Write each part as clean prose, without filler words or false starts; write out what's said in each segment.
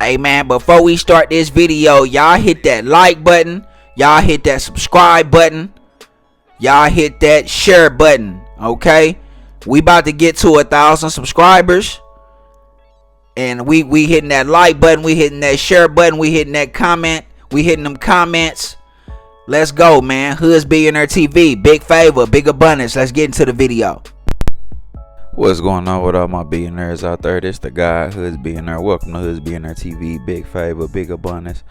Hey man, before we start this video, y'all hit that like button, y'all hit that subscribe button, y'all hit that share button. Okay, we about to get to 1,000 subscribers, and we hitting that like button, we hitting that share button, we hitting that comment, we hitting them comments. Let's go, man. Hoods Billionaire TV, big favor, big abundance. Let's get into the video. What's going on with all my billionaires out there? This the guy, Hoods Billionaire. Welcome to Hoods Billionaire TV, big favor, big abundance.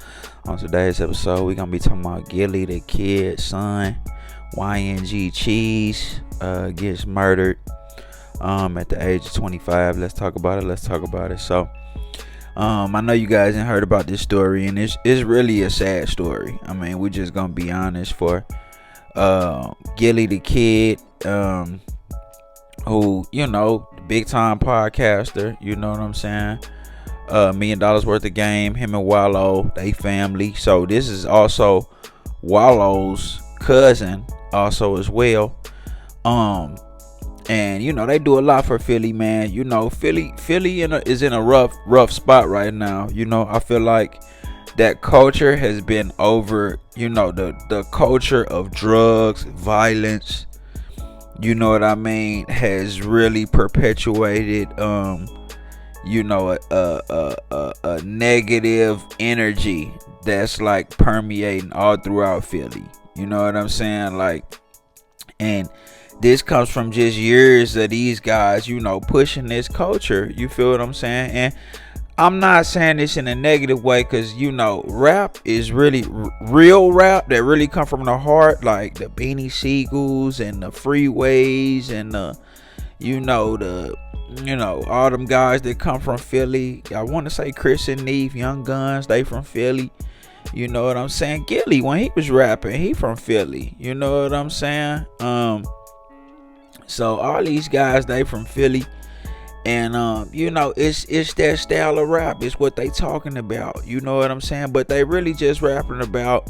On today's episode, we're gonna be talking about Gilly the Kid, son, YNG Cheese, gets murdered at the age of 25. Let's talk about it. So I know you guys ain't heard about this story, and it's really a sad story. I mean, we're just gonna be honest. For Gilly the Kid, who, you know, big time podcaster, you know what I'm saying, $1 million worth of game, him and Wallo, they family. So this is also Wallo's cousin also as well. And you know, they do a lot for Philly, man. You know, Philly is in a rough spot right now. You know, I feel like that culture has been over, you know, the culture of drugs, violence, you know what I mean, has really perpetuated you know, a negative energy that's like permeating all throughout Philly. You know what I'm saying? Like, and this comes from just years of these guys, you know, pushing this culture. You feel what I'm saying? And I'm not saying this in a negative way, because, you know, rap is really real rap that really come from the heart, like the Beanie Siegels and the Freeways and the, you know, all them guys that come from Philly. I want to say Chris and Neve, Young Guns, they from Philly. You know what I'm saying? Gilly, when he was rapping, he from Philly. You know what I'm saying? So all these guys, they from Philly. And you know, it's that style of rap. It's what they talking about. You know what I'm saying? But they really just rapping about,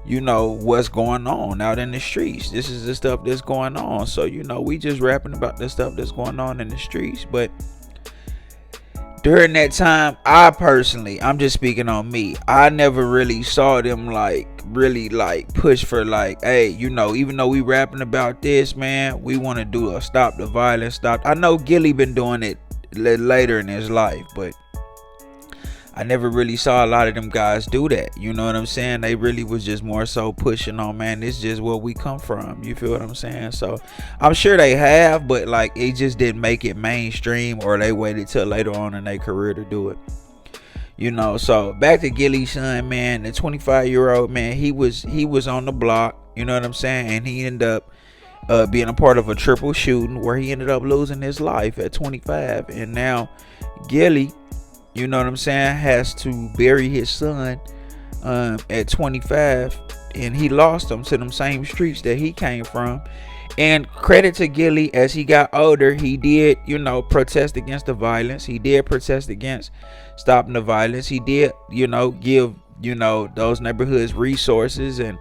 you know, what's going on out in the streets. This is the stuff that's going on. So, you know, we just rapping about the stuff that's going on in the streets. But during that time, I'm just speaking on me, I never really saw them like really like push for like, hey, you know, even though we rapping about this, man, we want to do a stop the violence, stop. I know Gilly been doing it later in his life, but I never really saw a lot of them guys do that. You know what I'm saying? They really was just more so pushing on, man, this is just where we come from. You feel what I'm saying? So I'm sure they have, but like it just didn't make it mainstream, or they waited till later on in their career to do it. You know, so back to Gilly's son, man, the 25-year-old man, he was on the block, you know what I'm saying? And he ended up being a part of a triple shooting where he ended up losing his life at 25. And now Gilly, you know what I'm saying, has to bury his son at 25, and he lost him to them same streets that he came from. And credit to Gilly, as he got older, he did, you know, protest against the violence. He did protest against stopping the violence. He did, you know, give, you know, those neighborhoods resources and,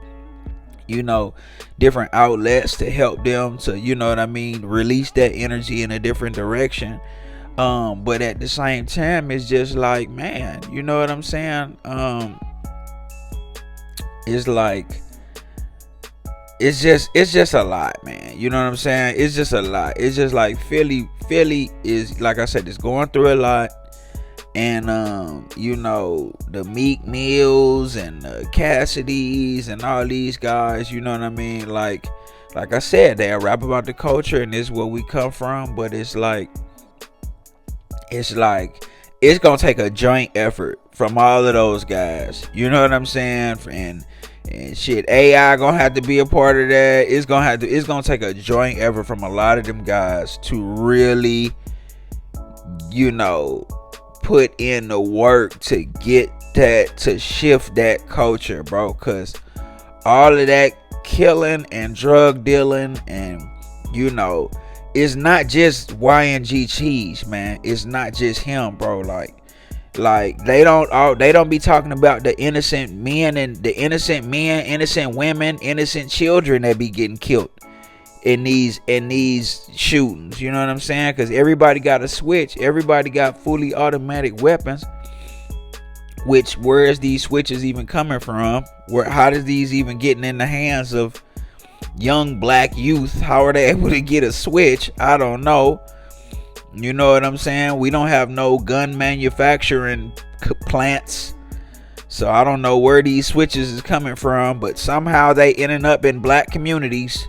you know, different outlets to help them to, you know what I mean, release that energy in a different direction. But at the same time, it's just like, man, you know what I'm saying? It's like, it's just a lot, man. You know what I'm saying? It's just a lot. It's just like Philly is, like I said, it's going through a lot. And you know, the Meek Mills and the Cassidys and all these guys, you know what I mean? Like I said, they rap about the culture and this is where we come from. But it's like it's gonna take a joint effort from all of those guys. You know what I'm saying? And shit, AI gonna have to be a part of that. It's gonna take a joint effort from a lot of them guys to really, you know, put in the work to get that, to shift that culture, bro. Cause all of that killing and drug dealing, and, you know, it's not just YNG Cheese, man. It's not just him, bro. Like they don't be talking about the innocent men, innocent women, innocent children that be getting killed in these shootings. You know what I'm saying? Because everybody got a switch. Everybody got fully automatic weapons. Which, where is these switches even coming from? How does these even getting in the hands of young black youth? How are they able to get a switch? I don't know. You know what I'm saying? We don't have no gun manufacturing plants, so I don't know where these switches is coming from, but somehow they ending up in black communities,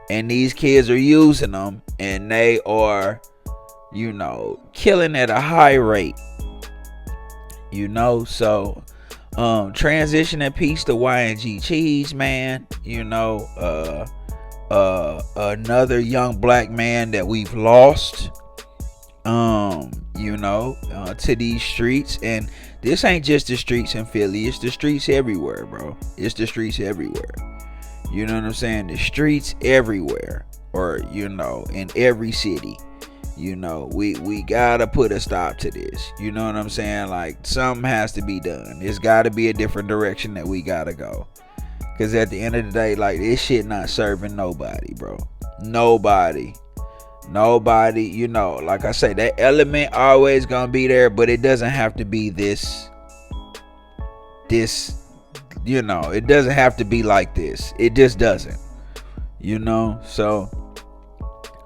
and these kids are using them, and they are, you know, killing at a high rate. You know, so transition and peace to Y&G Cheese, man. You know, another young black man that we've lost, you know, to these streets. And this ain't just the streets in Philly, it's the streets everywhere, bro. It's the streets everywhere. You know what I'm saying? The streets everywhere, or, you know, in every city. You know, we gotta put a stop to this. You know what I'm saying? Like, something has to be done. There's gotta be a different direction that we gotta go. Cause at the end of the day, like, this shit not serving nobody, bro. Nobody. You know, like I say, that element always gonna be there, but it doesn't have to be this, you know, it doesn't have to be like this. It just doesn't. You know, so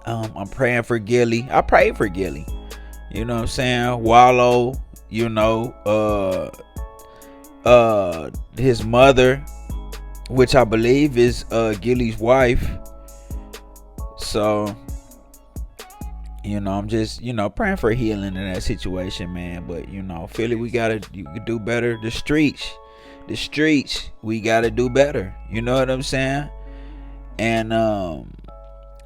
I'm praying for Gilly. I pray for Gilly. You know what I'm saying? Wallo, you know, his mother, which I believe is Gilly's wife. So, you know, I'm just, you know, praying for healing in that situation, man. But, you know, Philly, you can do better. The streets, we gotta do better. You know what I'm saying? And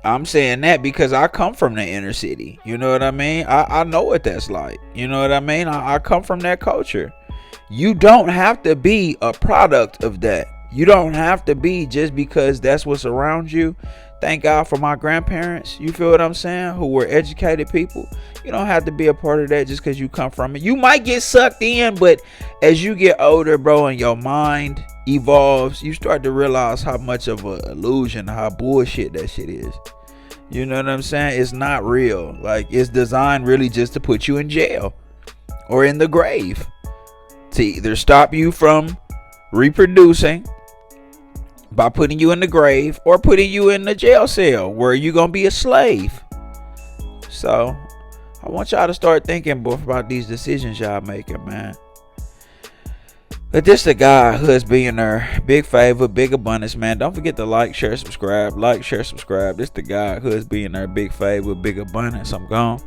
I'm saying that because I come from the inner city. You know what I mean? I know what that's like. You know what I mean? I come from that culture. You don't have to be a product of that. You don't have to be just because that's what's around you. Thank God for my grandparents. You feel what I'm saying? Who were educated people. You don't have to be a part of that just because you come from it. You might get sucked in, but as you get older, bro, and your mind evolves, you start to realize how much of an illusion, how bullshit that shit is. You know what I'm saying? It's not real. Like, it's designed really just to put you in jail or in the grave, to either stop you from reproducing by putting you in the grave, or putting you in the jail cell where you're gonna be a slave. So I want y'all to start thinking about these decisions y'all making, man. But this the guy, Husbillionaire, big favor, big abundance, man. Don't forget to like, share, subscribe. Like, share, subscribe. This the guy, Husbillionaire, big favor, big abundance. I'm gone.